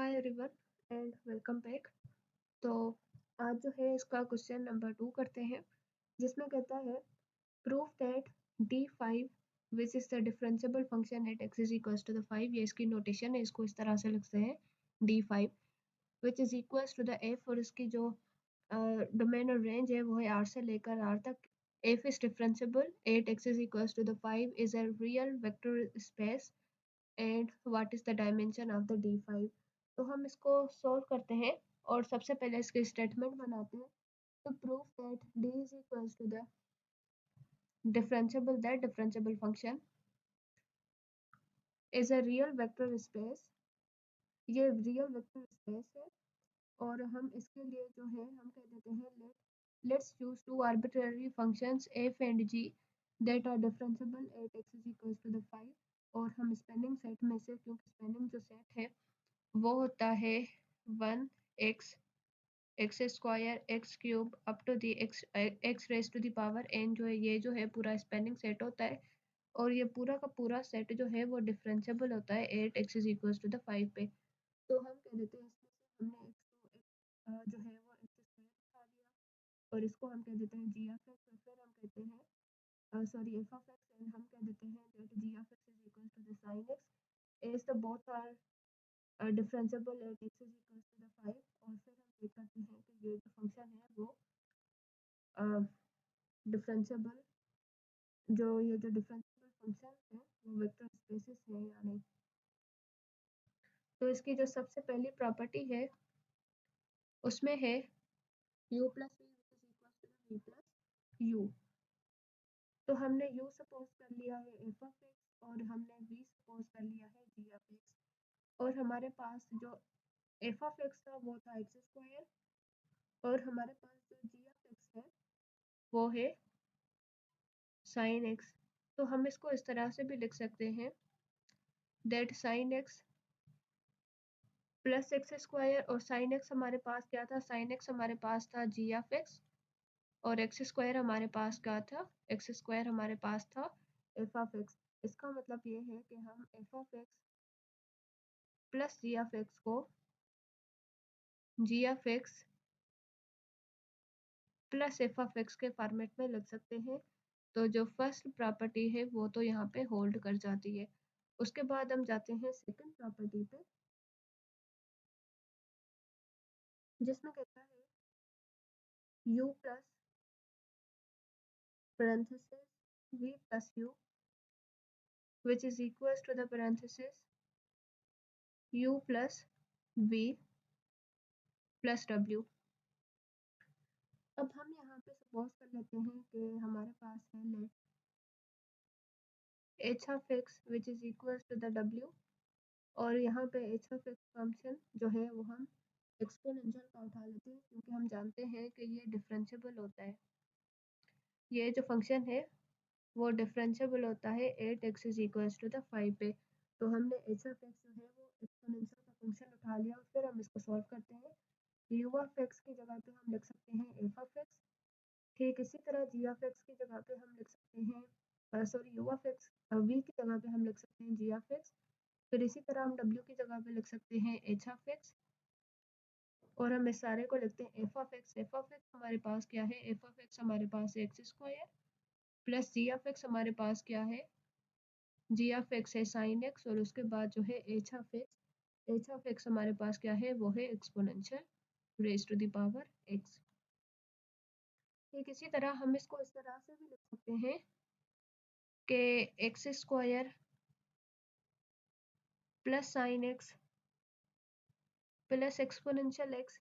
Hi everyone and welcome back. तो आज जो है इसका क्वेश्चन नंबर 2 करते हैं, जिसमें कहता है prove that d5 which is the differentiable function at x is equals to the 5। ये इसकी नोटेशन है, इसको इस तरह से लिखते हैं d5 which is equals to the f, और इसकी जो डोमेन और रेंज है वो है r से लेकर r तक। f is differentiable at x is equals to the 5 is a real vector space and what is the dimension of the d5। तो हम इसको सॉल्व करते हैं और सबसे पहले इसके स्टेटमेंट बनाते हैं। तो proof that d is equals to the differentiable function is a real vector space। ये रियल वेक्टर स्पेस है और हम इसके लिए जो है हम कह देते हैं let's choose two arbitrary functions f and g that are differentiable at x is equals to the 5। और हम स्पेनिंग सेट में से, क्योंकि स्पेनिंग जो सेट है वो होता है 1x x square x cube up to the x raise to the power n, जो है ये जो है पूरा स्पेनिंग सेट होता है और ये पूरा का पूरा सेट जो है वो डिफरेंशिएबल होता है at x is equals to the 5 पे। तो हम कह देते हैं इसमें से हमने x को जो है वो एक्स स्क्वायर उठा लिया और इसको हम कह देते हैं जी ऑफ एक्स, और फिर हम कहते हैं sorry f of x, and हम कह देते हैं that g of x is equals to the sine x as the both are differentiable at x is equals to the 5। और फिर हम देख करते हैं कि ये जो फंक्शन है वो डिफरेंशिएबल ये जो डिफरेंशिएबल फंक्शन है वो वेक्टर स्पेसेस है या नहीं। तो इसकी जो सबसे पहली प्रॉपर्टी है उसमें है u plus v which is equal to v plus u. तो हमने u सपोज कर लिया है एफ ऑफ एक्स और हमने v सपोज कर लिया है जी ऑफ एक्स, और हमारे पास जो एफ ऑफ एक्स था वो था एक्स स्क्वायर और हमारे पास जो जी ऑफ एक्स है वो है साइन एक्स। तो हम इसको इस तरह से भी लिख सकते हैं that sine x plus x square, और साइन एक्स हमारे पास क्या था, साइन एक्स हमारे पास था जी ऑफ एक्स और एक्स स्क्वायर हमारे पास क्या था, एक्स स्क्वायर हमारे पास था एफ ऑफ एक्स। इसका मतलब ये है कि हम f of x plus g of x को g of x plus f of x के फॉर्मेट में लिख सकते हैं। तो जो फर्स्ट प्रॉपर्टी है वो तो यहाँ पे होल्ड कर जाती है। उसके बाद हम जाते हैं सेकंड प्रॉपर्टी पे, जिसमें कहता है u plus parenthesis v plus u which is equals to the parenthesis u plus v plus w। अब हम यहाँ पे सपोज कर लेते हैं कि हमारे पास है late h of x which is equals to the w, और यहाँ पे h of x फंक्शन जो है वो हम एक्सपोनेंशियल का उठा लेते हैं, क्योंकि हम जानते हैं कि ये डिफरेंशिएबल होता है। ये जो फंक्शन है वो डिफरेंशिएबल होता है at x is equals to the 5 पे। तो हमने एच ऑफ एक्स जो है वो एक्सपोनेंशियल का फंक्शन उठा लिया और फिर हम इसको सॉल्व करते हैं। यू ऑफ एक्स की जगह पे हम लिख सकते हैं एफ ऑफ एक्स। ठीक इसी तरह जी ऑफ एक्स की जगह पे हम लिख सकते हैं sorry u of x, v की जगह पे हम लिख सकते हैं जी ऑफ एक्स। फिर इसी तरह हम डब्ल्यू की जगह पे लिख सकते हैं एच ऑफ एक्स, और हम इस सारे को लिखते हैं F of x. F of x हमारे पास क्या है, एफ ऑफ एक्स हमारे पास है x square plus g of x हमारे पास क्या है, जी ऑफ एक्स है साइन एक्स, और उसके बाद जो है एच ऑफ एक्स हमारे पास क्या है वो है exponential raise to the power x. ठीक इसी तरह हम इसको इस तरह से भी लिख सकते हैं कि x square plus sine x plus exponential x,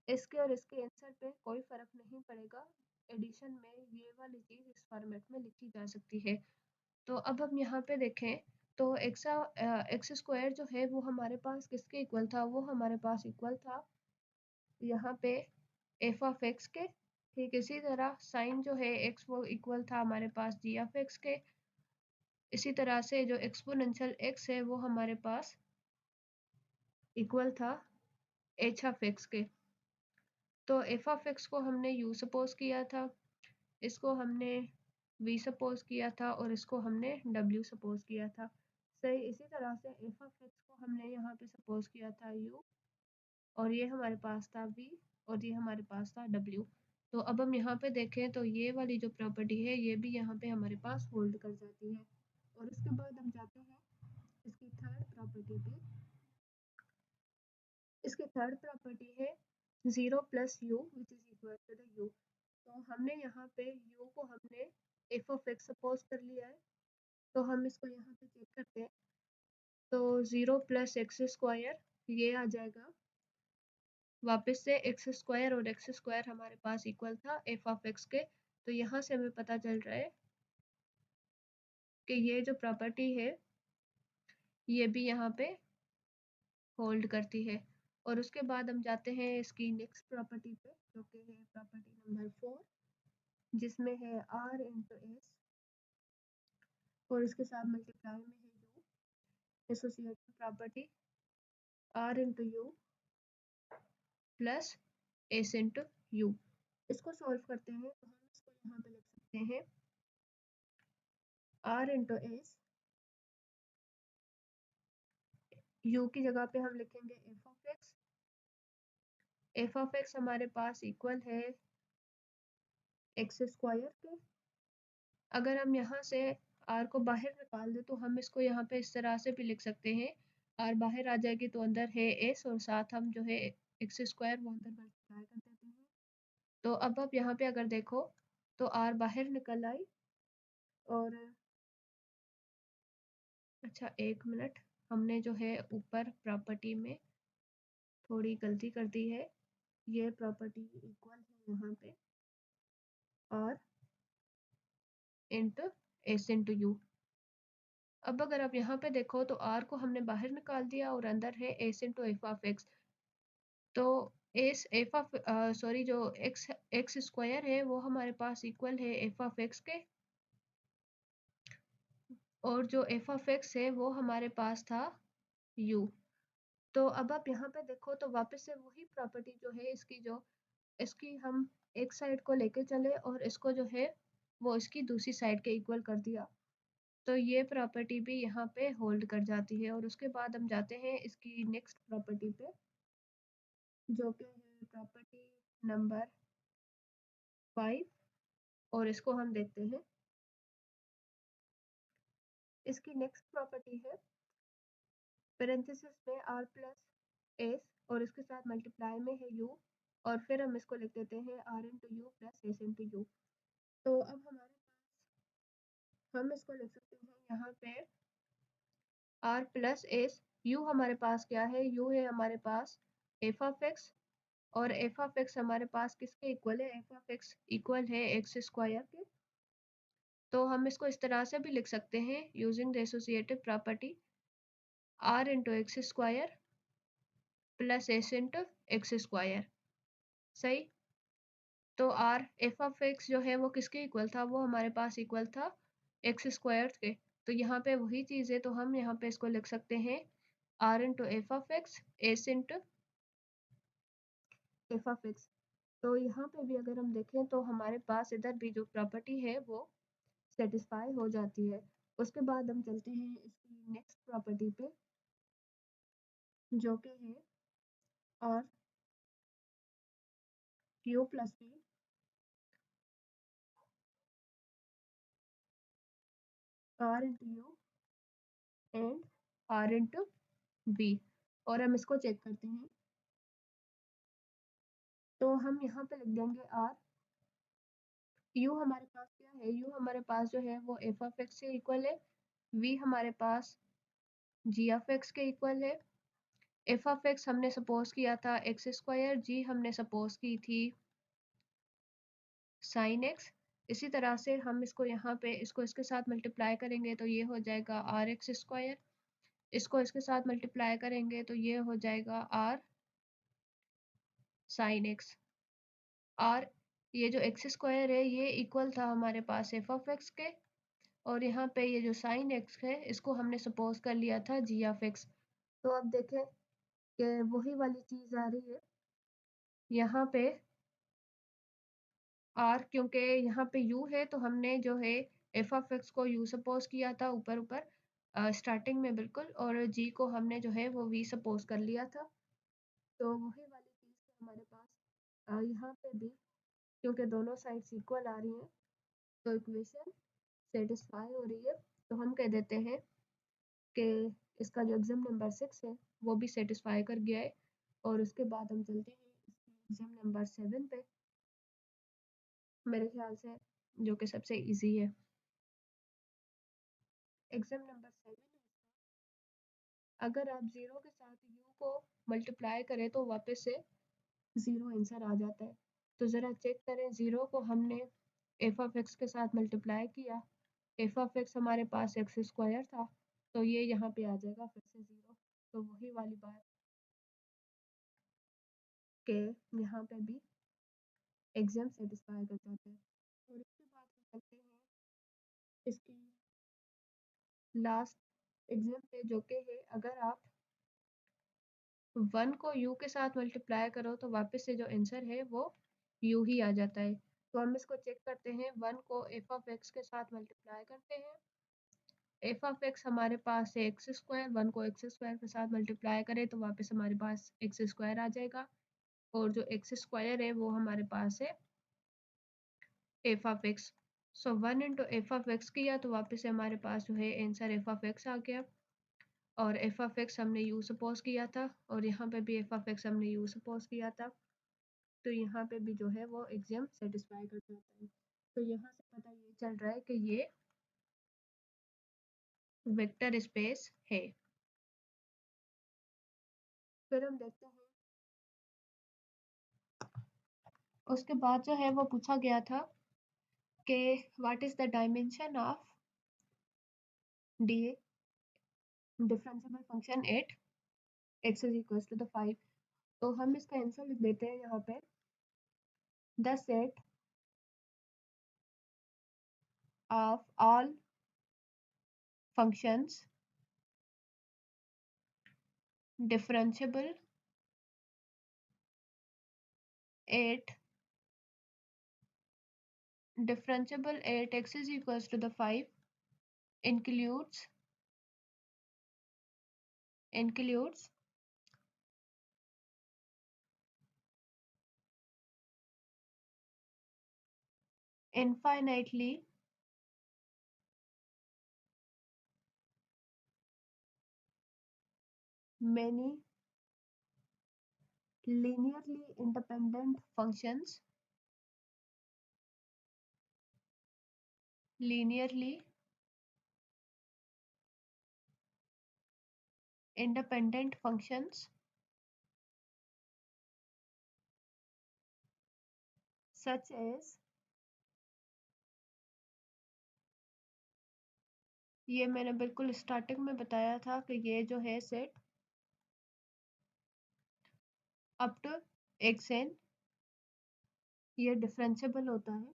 इसके और इसके आंसर पे कोई फर्क नहीं पड़ेगा। एडिशन में ये वाली चीज इस फॉर्मेट में लिखी जा सकती है। तो अब हम यहाँ पे देखें तो एक्स स्क्वायर जो है वो हमारे पास किसके इक्वल था, वो हमारे पास इक्वल था यहाँ पे एफ ऑफ एक्स के। ठीक इसी तरह साइन जो है एक्स वो इक्वल था हमारे पास जी ऑफ एक्स के। इसी तरह से जो एक्सपोनेंशियल एक्स है वो हमारे पास इक्वल था एच ऑफ एक्स के। तो एफ ऑफ एक्स को हमने यू सपोज किया था, इसको हमने v सपोज किया था और इसको हमने w सपोज किया था। सही इसी तरह से एफ ऑफ एक्स को हमने यहाँ पे सपोज किया था u और ये हमारे पास था v और ये हमारे पास था w। तो अब हम यहाँ पे देखें तो ये वाली जो प्रॉपर्टी है ये भी यहाँ पे हमारे पास होल्ड कर जाती है। और उसके बाद हम जाते हैं इसकी थर्ड प्रॉपर्टी पे। इसकी थर्ड प्रॉपर्टी है 0 plus u which is equal to the u. तो हमने यहाँ पे u को हमने एफ ऑफ एक्स सपोज कर लिया है। तो हम इसको यहाँ पे चेक करते हैं तो 0 प्लस एक्स स्क्वायर ये आ जाएगा वापस से एक्स स्क्वायर, और एक्स स्क्वायर हमारे पास इक्वल था एफ ऑफ एक्स के। तो यहाँ से हमें पता चल रहा है कि ये जो प्रॉपर्टी है ये भी यहाँ पे होल्ड करती है। और उसके बाद हम जाते हैं इसकी नेक्स्ट प्रॉपर्टी पे जो कि है प्रॉपर्टी नंबर 4 जिसमें है r इंटू एस और इसके साथ मल्टीप्लाई में है you associated property r into you plus S into you. इसको सॉल्व करते हैं तो हम इसको यहाँ पे लिख सकते हैं r इंटू एस, u की जगह पे हम लिखेंगे F of x. F of x हमारे पास इक्वल है एक्स स्क्वायर के। अगर हम यहाँ से r को बाहर निकाल दें तो हम इसको यहाँ पे इस तरह से भी लिख सकते हैं, r बाहर आ जाएगी तो अंदर है s और साथ हम जो है एक्स स्क्वायर वो अंदर मल्टीप्लाई कर देते हैं। तो अब आप यहाँ पे अगर देखो तो r बाहर निकल आई। और अच्छा एक मिनट, हमने जो है ऊपर प्रॉपर्टी में थोड़ी गलती कर दी है। ये प्रॉपर्टी इक्वल है यहाँ पे r into S into you. अब अगर आप यहाँ पे देखो तो r को हमने बाहर निकाल दिया और अंदर है S into F of x. तो एस एफ ऑफ सॉरी जो एक्स एक्स स्क्वायर है वो हमारे पास इक्वल है एफ ऑफ एक्स के, और जो एफ ऑफ एक्स है वो हमारे पास था u। तो अब आप यहाँ पे देखो तो वापस से वही प्रॉपर्टी जो है इसकी जो इसकी हम एक साइड को लेके चले और इसको जो है वो इसकी दूसरी साइड के इक्वल कर दिया। तो ये प्रॉपर्टी भी यहाँ पे होल्ड कर जाती है। और उसके बाद हम जाते हैं इसकी नेक्स्ट प्रॉपर्टी पे जो कि है प्रॉपर्टी नंबर 5 और इसको हम देखते हैं। इसकी नेक्स्ट प्रॉपर्टी है पैरेंथेसिस में r प्लस एस और इसके साथ मल्टीप्लाई में है u और फिर हम इसको लिख देते हैं r into you plus S into you. तो अब हमारे हम इसको लिख सकते हैं यहाँ पे r प्लस एस, u हमारे पास क्या है, u है हमारे पास एफ ऑफ एक्स और एफ ऑफ एक्स हमारे पास किसके इक्वल है, एफ ऑफ एक्स इक्वल है एक्स स्क्वायर के। तो हम इसको इस तरह से भी लिख सकते हैं using the associative property r into x square plus S into x square. सही। तो r एफ ऑफ एक्स जो है वो किसके इक्वल था, वो हमारे पास इक्वल था एक्स स्क्वायर के। तो यहाँ पे वही चीज़ है तो हम यहाँ पे इसको लिख सकते हैं r into F of x S into F of x. तो यहाँ पे भी अगर हम देखें तो हमारे पास इधर भी जो प्रॉपर्टी है वो सेटिस्फाई हो जाती है। उसके बाद हम चलते हैं इसकी नेक्स्ट प्रॉपर्टी पे जो कि है और q plus b r into u and r into b. और हम इसको चेक करते हैं तो हम यहाँ पे लिख देंगे आर। यू हमारे पास क्या है, यू हमारे पास जो है वो एफ ऑफ एक्स के इक्वल है। वी हमारे पास जी ऑफ एक्स के इक्वल है। एफ ऑफ एक्स हमने सपोज किया था एक्स स्क्वायर, जी हमने सपोज की थी साइन एक्स। इसी तरह से हम इसको यहाँ पे इसको इसके साथ मल्टीप्लाई करेंगे तो ये हो जाएगा आर एक्स स्क्वायर। इसको इसके साथ मल्टीप्लाई करेंगे तो ये हो जाएगा आर साइन एक्स। आर ये जो एक्स स्क्वायर है ये इक्वल था हमारे पास एफ ऑफ एक्स के, और यहाँ पे ये जो साइन एक्स है इसको हमने सपोज कर लिया था जी ऑफ एक्स। तो अब देखें कि वही वाली चीज़ आ रही है यहाँ पे आर, क्योंकि यहाँ पे यू है तो हमने जो है एफ ऑफ एक्स को यू सपोज किया था ऊपर ऊपर स्टार्टिंग में बिल्कुल, और जी को हमने जो है वो वी सपोज कर लिया था। तो वही वाली चीज़ हमारे पास यहाँ पे भी, क्योंकि दोनों साइड्स इक्वल आ रही हैं, तो इक्वेशन सेटिस्फाई हो रही है, तो हम कह देते हैं कि इसका जो एग्जाम नंबर 6 है वो भी सेटिस्फाई कर गया है। और उसके बाद हम चलते हैं एग्जाम नंबर 7 पे, मेरे ख्याल से जो कि सबसे इजी है। एग्जाम नंबर 7 है, अगर आप 0 के साथ u को मल्टीप्लाई करें तो वापस से 0 आंसर आ जाता है। तो ज़रा चेक करें, 0 को हमने एफ ऑफ एक्स के साथ मल्टीप्लाई किया, एफ ऑफ एक्स हमारे पास एक्स स्क्वायर था, तो ये यहाँ पे आ जाएगा फिर से 0। तो वही वाली बात कि यहाँ पे भी एग्जाम सेटिस्फाई कर जाते हैं। और इसके बाद हम चलते हैं इसकी लास्ट एग्जाम पे, जो कि है अगर आप 1 को u के साथ मल्टीप्लाई करो तो वापस से जो आंसर है वो u ही आ जाता है। तो हम इसको चेक करते हैं, 1 को एफ ऑफ एक्स के साथ मल्टीप्लाई करते हैं, एफ ऑफ एक्स हमारे पास है एक्स स्क्वायर, 1 को एक्स स्क्वायर के साथ मल्टीप्लाई करें तो वापस हमारे पास एक्स स्क्वायर आ जाएगा, और जो एक्स स्क्वायर है वो हमारे पास है F of x. So 1 into F of x किया तो वापस से हमारे पास जो है आंसर एफ ऑफ एक्स आ गया, और एफ ऑफ एक्स हमने यू सपोज किया था, और यहाँ पे भी एफ ऑफ एक्स हमने यू सपोज किया था, तो यहाँ पे भी जो है वो एग्जाम सेटिस्फाई कर जाता है। तो यहाँ से पता ये चल रहा है कि ये वेक्टर स्पेस है। फिर हम देखते हैं, उसके बाद जो है वो पूछा गया था कि what is the dimension of the differentiable function at x is equal to the 5। तो हम इसका आंसर लिख देते हैं यहाँ पे, the set of all functions differentiable eight x is equals to the 5 includes infinitely many linearly independent functions, linearly independent functions such as, ये मैंने बिल्कुल स्टार्टिंग में बताया था कि ये जो है सेट अप टू xn ये डिफरेंशिएबल होता है,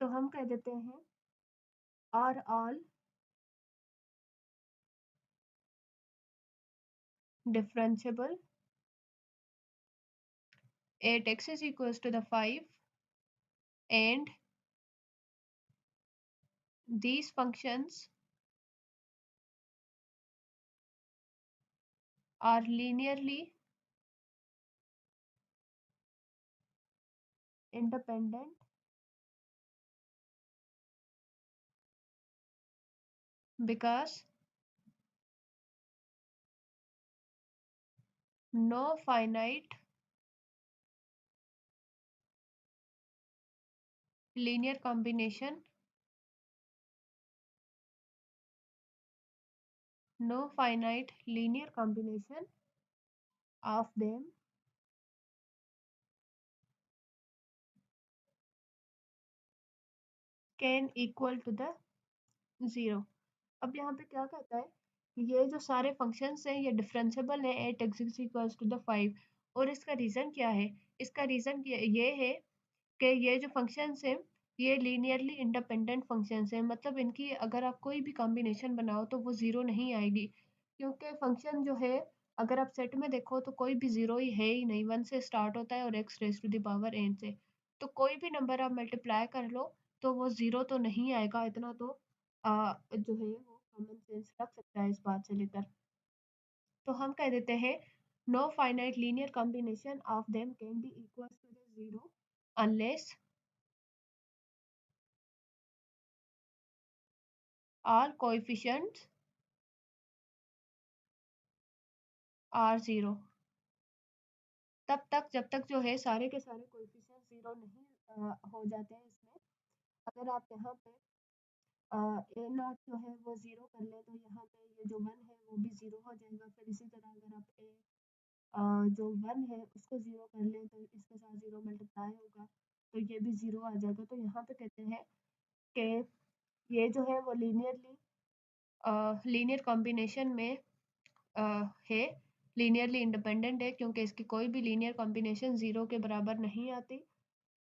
तो हम कह देते हैं are all differentiable at x is equals to the 5 and these functions are linearly independent because no finite linear combination of them can equal to the 0। अब यहाँ पे क्या कहता है, ये जो सारे फंक्शंस हैं ये डिफरेंशिएबल है at x is equals to the 5, और इसका रीज़न क्या है, इसका रीज़न ये है कि ये जो फंक्शंस हैं ये लीनियरली इंडिपेंडेंट फंक्शंस हैं, मतलब इनकी अगर आप कोई भी कॉम्बिनेशन बनाओ तो वो ज़ीरो नहीं आएगी, क्योंकि फंक्शन जो है अगर आप सेट में देखो तो कोई भी ज़ीरो ही है ही नहीं, 1 से स्टार्ट होता है और x raise to the power n से, तो कोई भी नंबर आप मल्टीप्लाई कर लो तो वो ज़ीरो तो नहीं आएगा, इतना तो जो है वो कॉमन सेंस रख सकता है इस बात से लेकर। तो हम कह देते हैं No finite linear combination of them can be equal to the zero unless all coefficients are zero। तब तक जब तक जो है सारे के सारे कोएफिशिएंट जीरो नहीं हो जाते हैं इसमें। अगर आप यहाँ पे ए नॉट जो है वो जीरो कर लें तो यहाँ पे ये जो वन है वो भी जीरो हो जाएगा। फिर इसी तरह अगर आप जो वन है उसको जीरो कर लें तो इसके साथ जीरो मल्टीप्लाई होगा तो ये भी जीरो आ जाएगा। तो यहाँ पे कहते हैं कि ये जो है वो लीनियर कॉम्बिनेशन में है, लीनियरली इंडिपेंडेंट है क्योंकि इसकी कोई भी लीनियर कॉम्बिनेशन जीरो के बराबर नहीं आती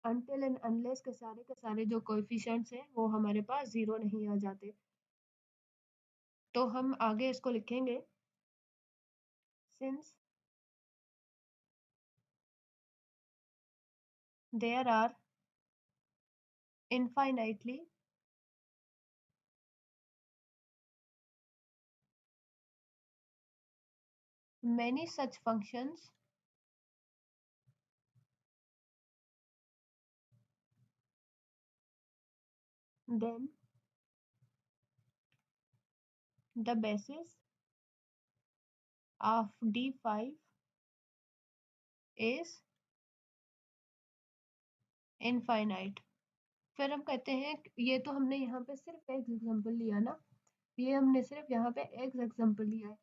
अनटिल एंड अनलेस के सारे जो कोएफिशिएंट्स हैं वो हमारे पास जीरो नहीं आ जाते। तो हम आगे इसको लिखेंगे since there are infinitely many such functions, then the basis of D5 is infinite। फिर हम कहते हैं ये तो हमने यहाँ पे सिर्फ एक एग्जांपल लिया ना, ये हमने सिर्फ यहाँ पे एक एग्जांपल लिया है।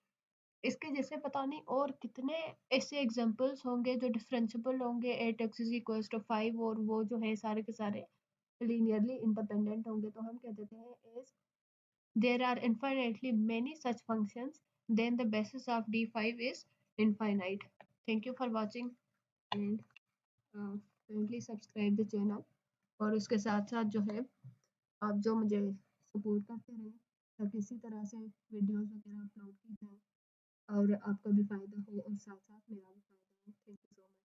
इसके जैसे पता नहीं और कितने ऐसे एग्जांपल्स होंगे जो डिफरेंशिएबल होंगे 8x इज इक्वल्स टू 5 और वो जो है सारे के सारे लीनियरली इंडिपेंडेंट होंगे। तो हम कह देते हैं is there are infinitely many such functions then the basis of D5 is infinite। Thank you for watching and kindly subscribe the channel और उसके साथ साथ जो है आप जो मुझे सपोर्ट करते रहें ताकि इसी तरह से वीडियोस वगैरह अपलोड की जाए और आपका भी फ़ायदा हो और साथ साथ मेरा भी फ़ायदा हो। Thank you so much.